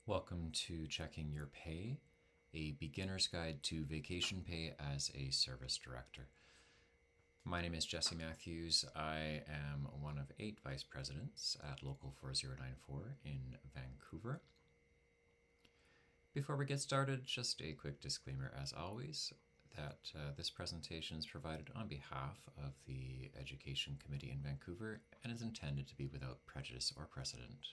Welcome to Checking Your Pay, a beginner's guide to vacation pay as a service director. My name is Jesse Matthews. I am one of 8 vice presidents at Local 4094 in Vancouver. Before we get started, just a quick disclaimer as always that this presentation is provided on behalf of the Education Committee in Vancouver and is intended to be without prejudice or precedent.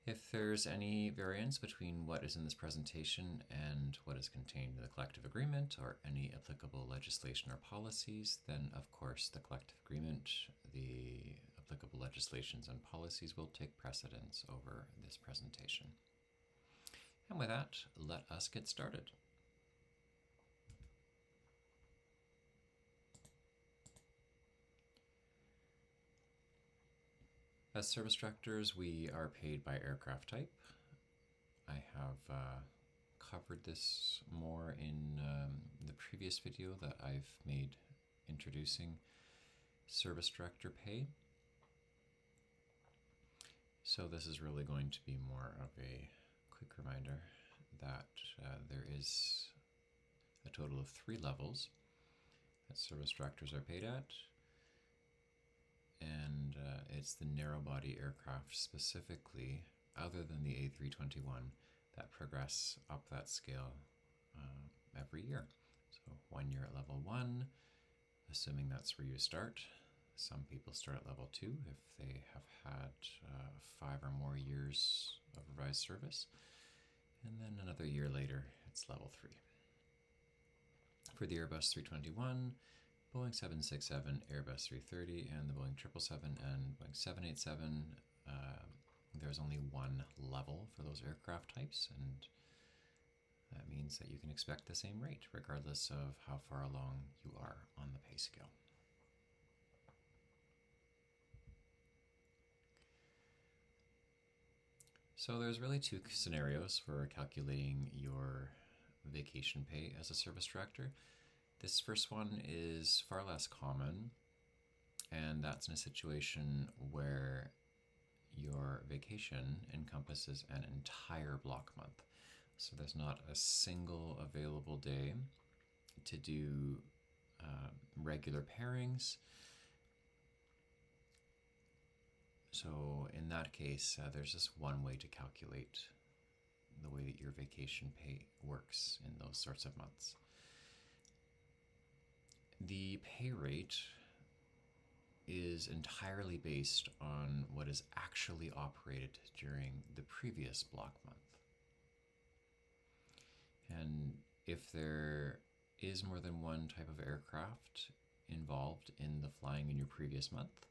If there's any variance between what is in this presentation and what is contained in the collective agreement or any applicable legislation or policies, then of course the collective agreement, the applicable legislations and policies will take precedence over this presentation. And with that, let us get started. As service directors, we are paid by aircraft type. I have covered this more in the previous video that I've made introducing service director pay. So this is really going to be more of a quick reminder that there is a total of 3 levels that service directors are paid at. And it's the narrow body aircraft specifically, other than the A321, that progress up that scale every year. So 1 year at level 1, assuming that's where you start. Some people start at level 2 if they have had 5 or more years of revised service. And then another year later, it's level 3. For the Airbus 321, Boeing 767, Airbus 330, and the Boeing 777 and Boeing 787, there's only 1 level for those aircraft types, and that means that you can expect the same rate regardless of how far along you are on the pay scale. So there's really 2 scenarios for calculating your vacation pay as a service director. This first one is far less common, and that's in a situation where your vacation encompasses an entire block month. So there's not a single available day to do regular pairings. So in that case, there's just one way to calculate the way that your vacation pay works in those sorts of months. The pay rate is entirely based on what is actually operated during the previous block month. And if there is more than one type of aircraft involved in the flying in your previous month,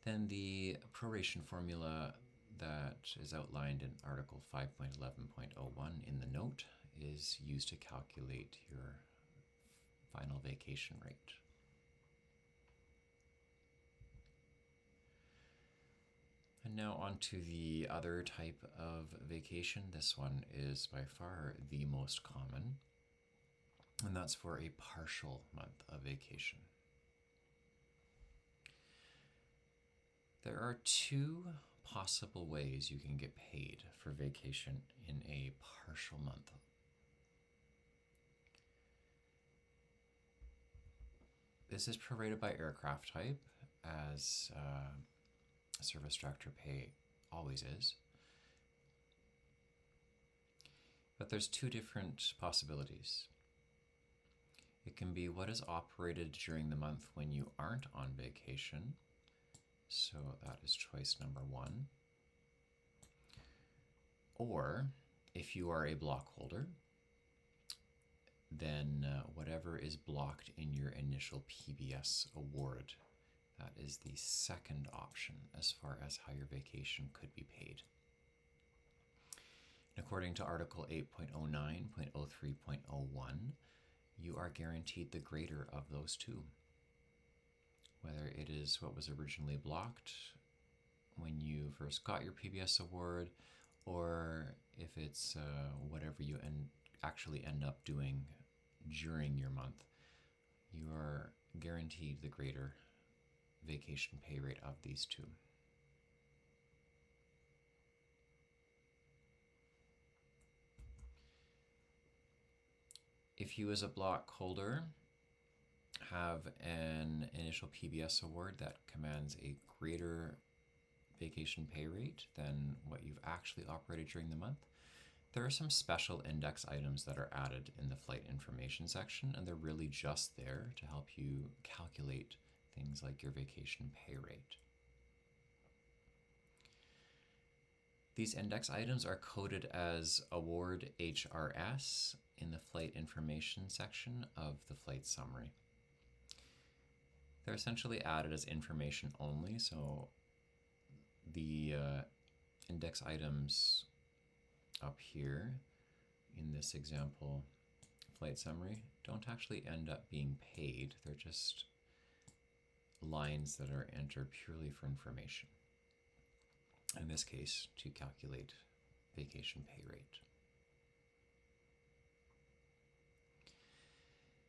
then the proration formula that is outlined in Article 5.11.01 in the note is used to calculate your final vacation rate. And now on to the other type of vacation. This one is by far the most common, and that's for a partial month of vacation. There are 2 possible ways you can get paid for vacation in a partial month. This is prorated by aircraft type, as service director pay always is. But there's 2 different possibilities. It can be what is operated during the month when you aren't on vacation. So that is choice number 1. Or if you are a block holder, then whatever is blocked in your initial PBS award. That is the second option as far as how your vacation could be paid. And according to Article 8.09.03.01, you are guaranteed the greater of those 2. Whether it is what was originally blocked when you first got your PBS award, or if it's whatever you actually end up doing during your month, you are guaranteed the greater vacation pay rate of these 2. If you as a block holder have an initial PBS award that commands a greater vacation pay rate than what you've actually operated during the month, there are some special index items that are added in the flight information section, and they're really just there to help you calculate things like your vacation pay rate. These index items are coded as award HRS in the flight information section of the flight summary. They're essentially added as information only, so the index items up here in this example flight summary don't actually end up being paid. They're just lines that are entered purely for information. In this case, to calculate vacation pay rate.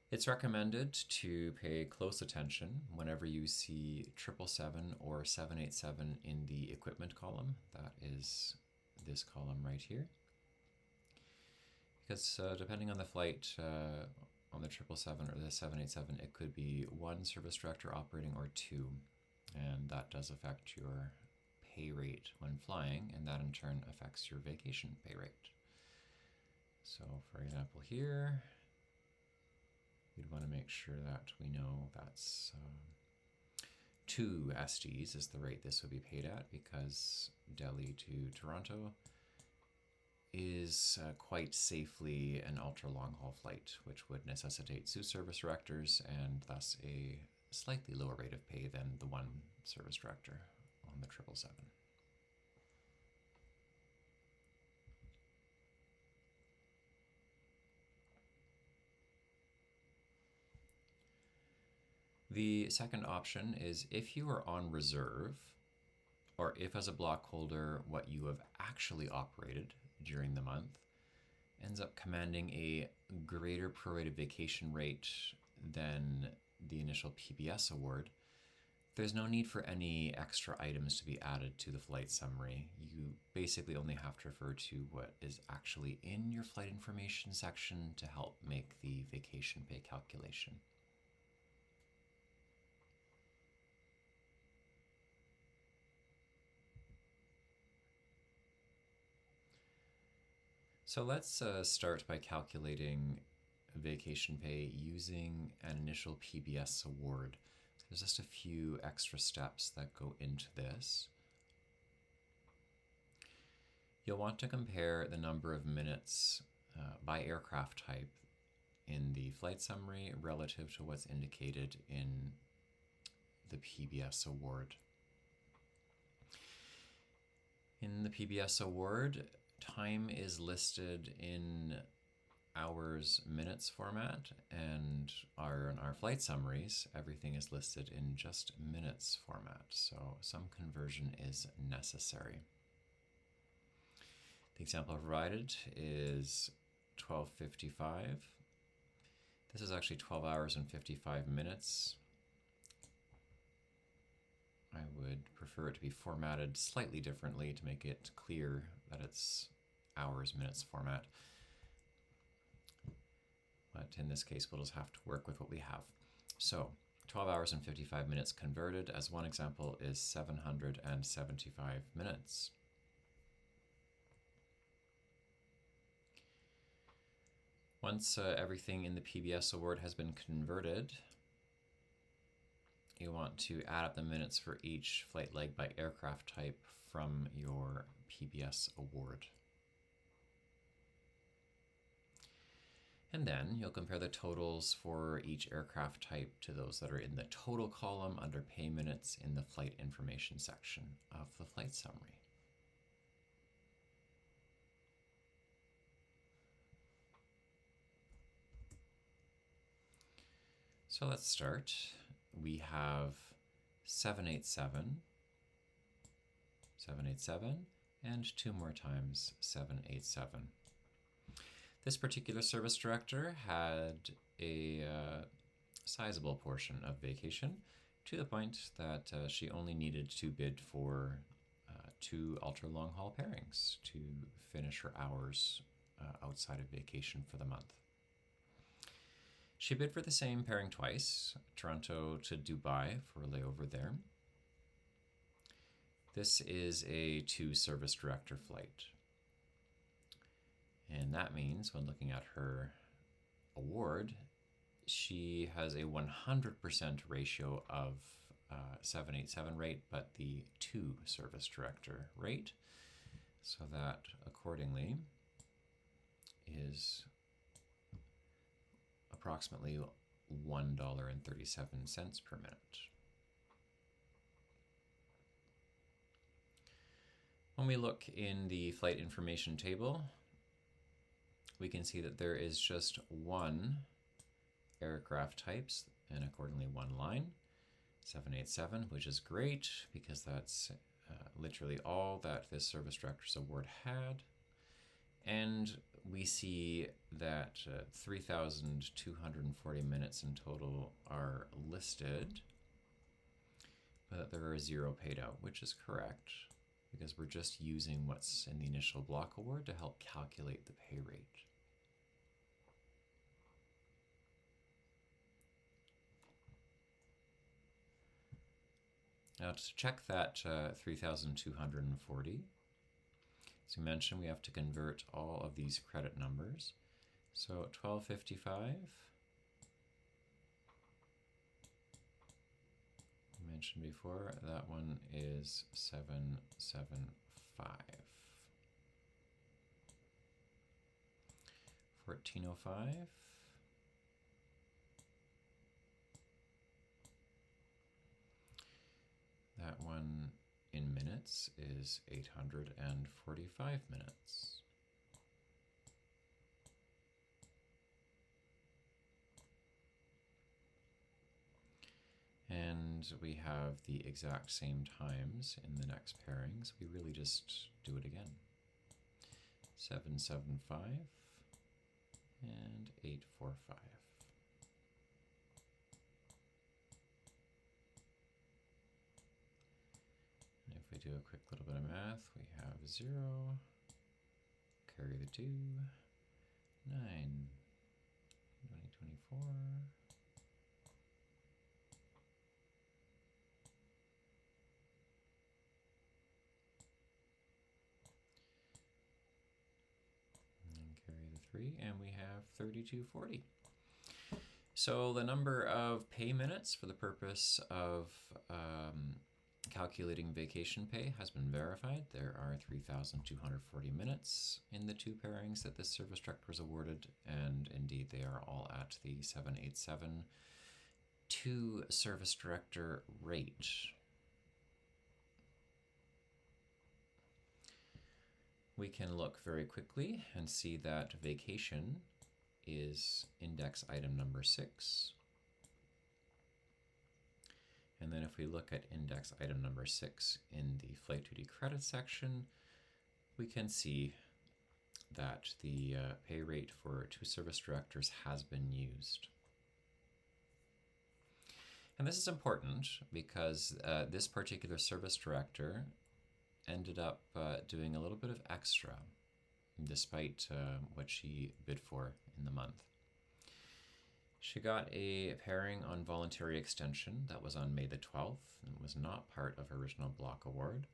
It's recommended to pay close attention whenever you see 777 or 787 in the equipment column. That is this column right here. Because depending on the flight, on the 777 or the 787, it could be one service director operating or two, and that does affect your pay rate when flying, and that in turn affects your vacation pay rate. So for example here, we'd want to make sure that we know that's 2 SDs is the rate this would be paid at, because Delhi to Toronto is quite safely an ultra-long haul flight, which would necessitate 2 service directors and thus a slightly lower rate of pay than the 1 service director on the 777. The second option is if you are on reserve, or if as a block holder what you have actually operated during the month ends up commanding a greater prorated vacation rate than the initial PBS award, there's no need for any extra items to be added to the flight summary. You basically only have to refer to what is actually in your flight information section to help make the vacation pay calculation. So let's start by calculating vacation pay using an initial PBS award. There's just a few extra steps that go into this. You'll want to compare the number of minutes by aircraft type in the flight summary relative to what's indicated in the PBS award. In the PBS award, time is listed in hours minutes format, and in our flight summaries, everything is listed in just minutes format, so some conversion is necessary. The example provided is 12:55. This is actually 12 hours and 55 minutes. I would prefer it to be formatted slightly differently to make it clear that it's hours minutes format. But in this case, we'll just have to work with what we have. So 12 hours and 55 minutes converted, as one example, is 775 minutes. Once everything in the PBS award has been converted, you want to add up the minutes for each flight leg by aircraft type from your PBS award. And then you'll compare the totals for each aircraft type to those that are in the total column under pay minutes in the flight information section of the flight summary. So let's start. We have 787, 787, and 2 more times 787. This particular service director had a sizable portion of vacation, to the point that she only needed to bid for 2 ultra-long haul pairings to finish her hours outside of vacation for the month. She bid for the same pairing twice, Toronto to Dubai for a layover there. This is a 2 service director flight. And that means when looking at her award, she has a 100% ratio of 787 rate, but the 2 service director rate. So that accordingly is approximately $1.37 per minute. When we look in the flight information table, we can see that there is just one aircraft types and accordingly one line, 787, which is great because that's literally all that this Service Director's Award had. And we see that 3,240 minutes in total are listed, but there are 0 paid out, which is correct because we're just using what's in the initial block award to help calculate the pay rate. Now to check that 3,240, as we mentioned, we have to convert all of these credit numbers. So 1255, I mentioned before, that one is 775. 1405, that one in minutes is 845 minutes. And we have the exact same times in the next pairings. We really just do it again. 775 and 845. And if we do a quick little bit of math, we have 0, carry the 2, 9, 2024. And we have 3240. So the number of pay minutes for the purpose of calculating vacation pay has been verified. There are 3,240 minutes in the 2 pairings that this service director was awarded, and indeed they are all at the 787 2 service director rate. We can look very quickly and see that vacation is index item number 6. And then if we look at index item number 6 in the flight duty credit section, we can see that the pay rate for 2 service directors has been used. And this is important because this particular service director ended up doing a little bit of extra despite what she bid for in the month. She got a pairing on voluntary extension that was on May the 12th and was not part of her original block award.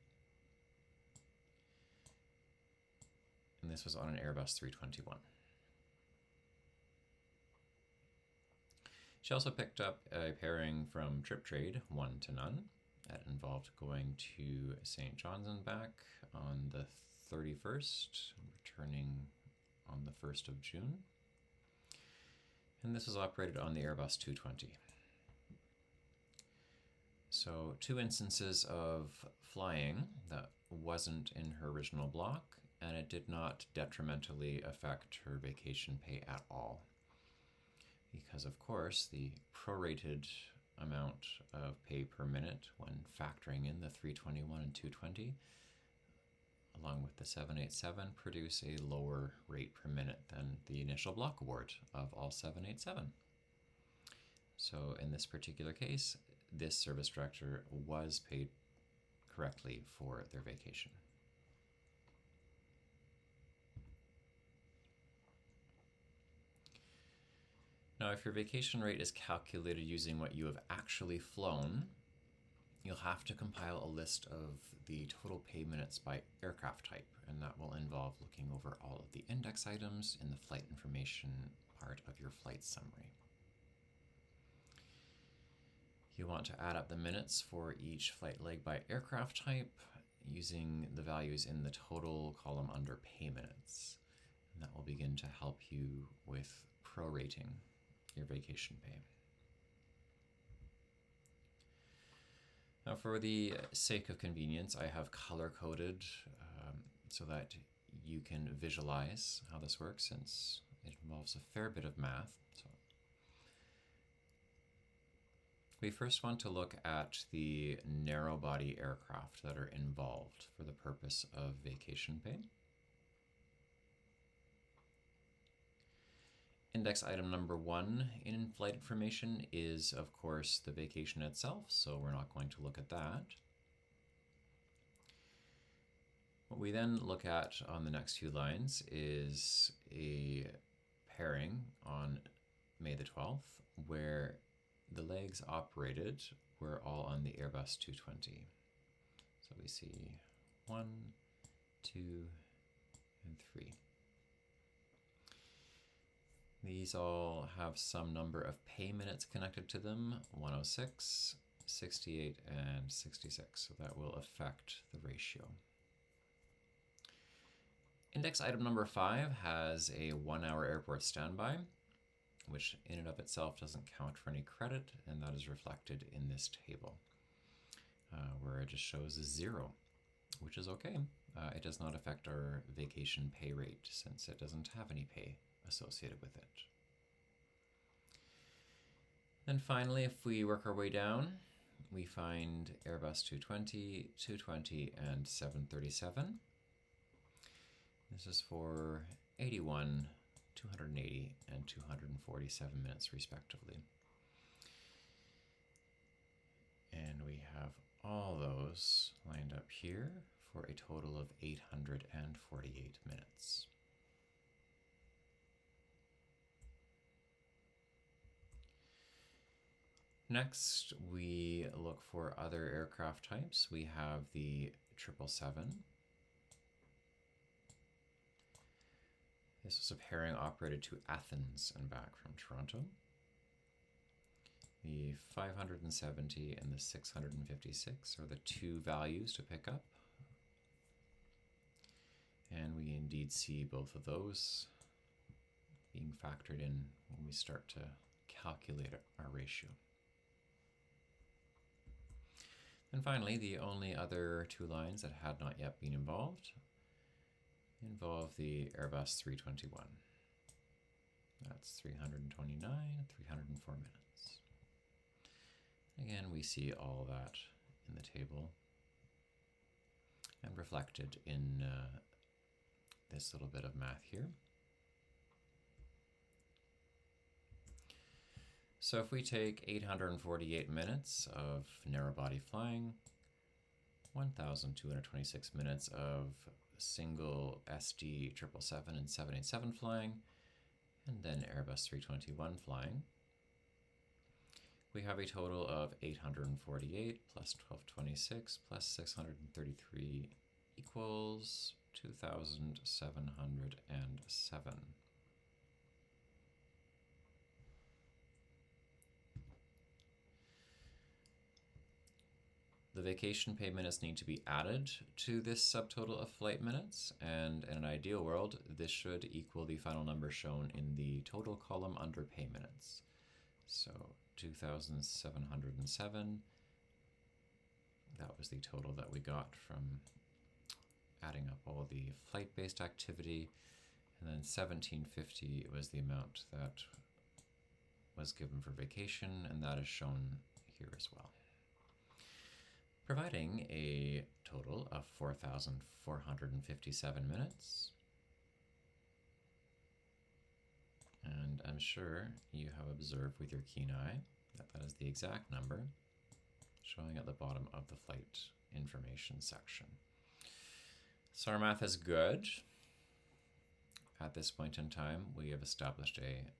And this was on an Airbus 321. She also picked up a pairing from Trip Trade, 1 to none. That involved going to St. John's and back on the 31st, returning on the 1st of June. And this was operated on the Airbus 220. So 2 instances of flying that wasn't in her original block, and it did not detrimentally affect her vacation pay at all. Because of course, the prorated amount of pay per minute when factoring in the 321 and 220 along with the 787 produce a lower rate per minute than the initial block award of all 787. So in this particular case, this service director was paid correctly for their vacation. Now, if your vacation rate is calculated using what you have actually flown, you'll have to compile a list of the total pay minutes by aircraft type, and that will involve looking over all of the index items in the flight information part of your flight summary. You want to add up the minutes for each flight leg by aircraft type using the values in the total column under pay minutes. And that will begin to help you with prorating your vacation pay. Now, for the sake of convenience, I have color-coded so that you can visualize how this works, since it involves a fair bit of math. So we first want to look at the narrow-body aircraft that are involved for the purpose of vacation pay. Index item number 1 in flight information is, of course, the vacation itself, so we're not going to look at that. What we then look at on the next few lines is a pairing on May the 12th, where the legs operated were all on the Airbus 220. So we see 1, 2, and 3. These all have some number of pay minutes connected to them, 106, 68, and 66, so that will affect the ratio. Index item number 5 has a 1-hour airport standby, which in and of itself doesn't count for any credit, and that is reflected in this table, where it just shows a 0, which is okay. It does not affect our vacation pay rate, since it doesn't have any pay associated with it. Then finally, if we work our way down, we find Airbus 220, 220, and 737. This is for 81, 280, and 247 minutes respectively. And we have all those lined up here for a total of 848 minutes. Next, we look for other aircraft types. We have the 777. This was a pairing operated to Athens and back from Toronto. The 570 and the 656 are the two values to pick up. And we indeed see both of those being factored in when we start to calculate our ratio. And finally, the only other two lines that had not yet been involve the Airbus 321. That's 329, 304 minutes. Again, we see all that in the table and reflected in this little bit of math here. So if we take 848 minutes of narrow-body flying, 1,226 minutes of single SD 777 and 787 flying, and then Airbus 321 flying, we have a total of 848 plus 1226 plus 633 equals 2,707. The vacation pay minutes need to be added to this subtotal of flight minutes, and in an ideal world, this should equal the final number shown in the total column under pay minutes. So 2,707, that was the total that we got from adding up all the flight-based activity, and then 1,750 was the amount that was given for vacation, and that is shown here as well, providing a total of 4,457 minutes. And I'm sure you have observed with your keen eye that that is the exact number showing at the bottom of the flight information section. So our math is good. At this point in time, we have established a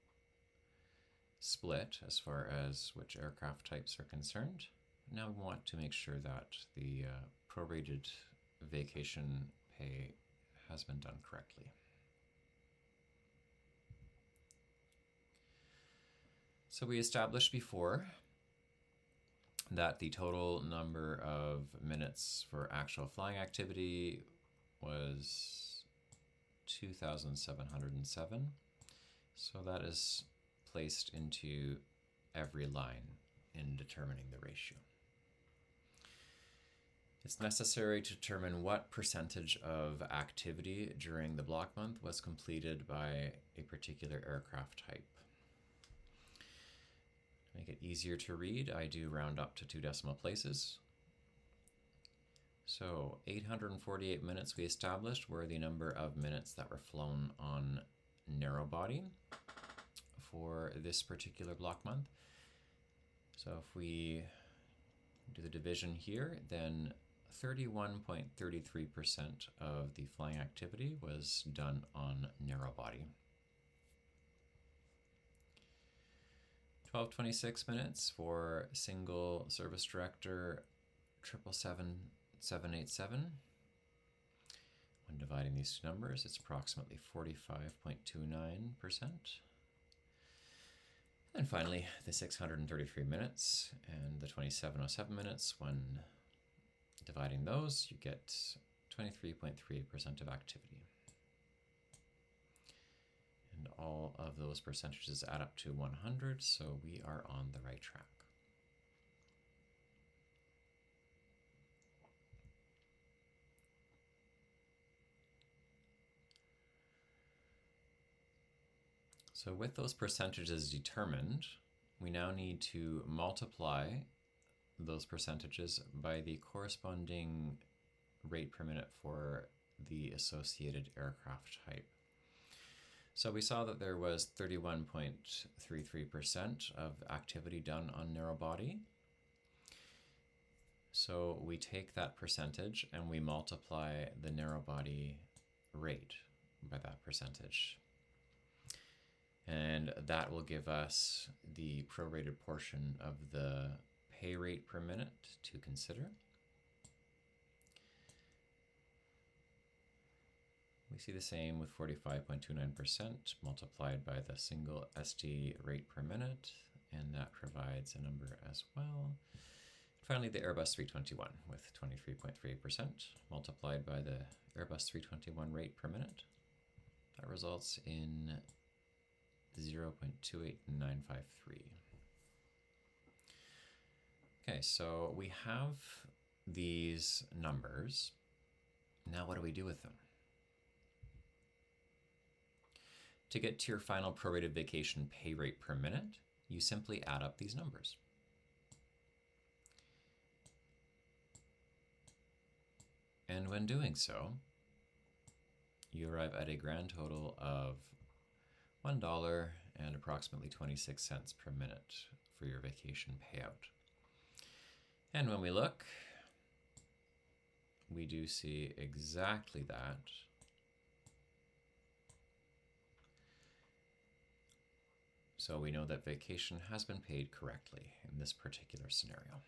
split as far as which aircraft types are concerned. Now we want to make sure that the prorated vacation pay has been done correctly. So we established before that the total number of minutes for actual flying activity was 2,707. So that is placed into every line in determining the ratio. It's necessary to determine what percentage of activity during the block month was completed by a particular aircraft type. To make it easier to read, I do round up to 2 decimal places. So 848 minutes we established were the number of minutes that were flown on narrow body for this particular block month. So if we do the division here, then 31.33% of the flying activity was done on narrow body. 1226 minutes for single service director 777-787. When dividing these two numbers, it's approximately 45.29%. And finally, the 633 minutes and the 2707 minutes, when dividing those, you get 23.38% of activity. And all of those percentages add up to 100, so we are on the right track. So with those percentages determined, we now need to multiply those percentages by the corresponding rate per minute for the associated aircraft type. So we saw that there was 31.33% of activity done on narrow body. So we take that percentage and we multiply the narrow body rate by that percentage. And that will give us the prorated portion of the pay rate per minute to consider. We see the same with 45.29% multiplied by the single ST rate per minute, and that provides a number as well. Finally, the Airbus 321 with 23.38% multiplied by the Airbus 321 rate per minute. That results in 0.28953. Okay, so we have these numbers. Now what do we do with them? To get to your final prorated vacation pay rate per minute, you simply add up these numbers. And when doing so, you arrive at a grand total of $1 and approximately 26 cents per minute for your vacation payout. And when we look, we do see exactly that. So we know that vacation has been paid correctly in this particular scenario.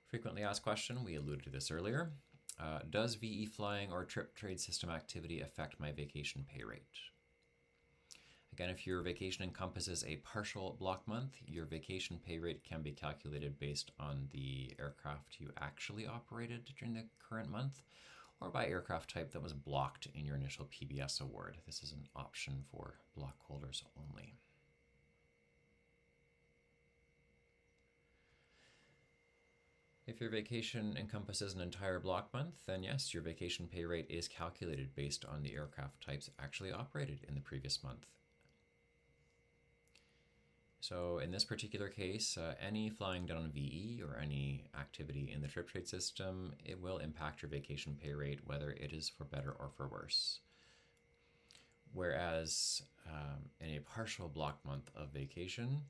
Frequently asked question, we alluded to this earlier. Does VE flying or trip trade system activity affect my vacation pay rate? Again, if your vacation encompasses a partial block month, your vacation pay rate can be calculated based on the aircraft you actually operated during the current month, or by aircraft type that was blocked in your initial PBS award. This is an option for block holders only. If your vacation encompasses an entire block month, then yes, your vacation pay rate is calculated based on the aircraft types actually operated in the previous month. So in this particular case, any flying done on VE or any activity in the trip trade system, it will impact your vacation pay rate, whether it is for better or for worse. Whereas in a partial block month of vacation,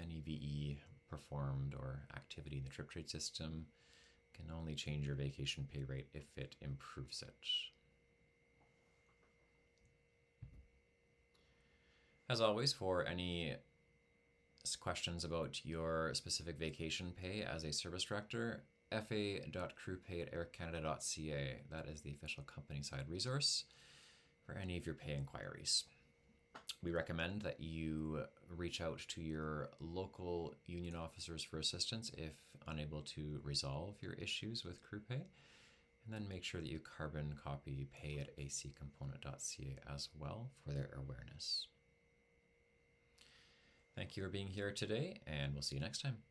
any VE performed or activity in the trip trade system can only change your vacation pay rate if it improves it. As always, for any questions about your specific vacation pay as a service director, fa.crewpay@aircanada.ca. That is the official company side resource for any of your pay inquiries. We recommend that you reach out to your local union officers for assistance if unable to resolve your issues with crew pay. And then make sure that you carbon copy pay@acomponent.ca as well for their awareness. Thank you for being here today, and we'll see you next time.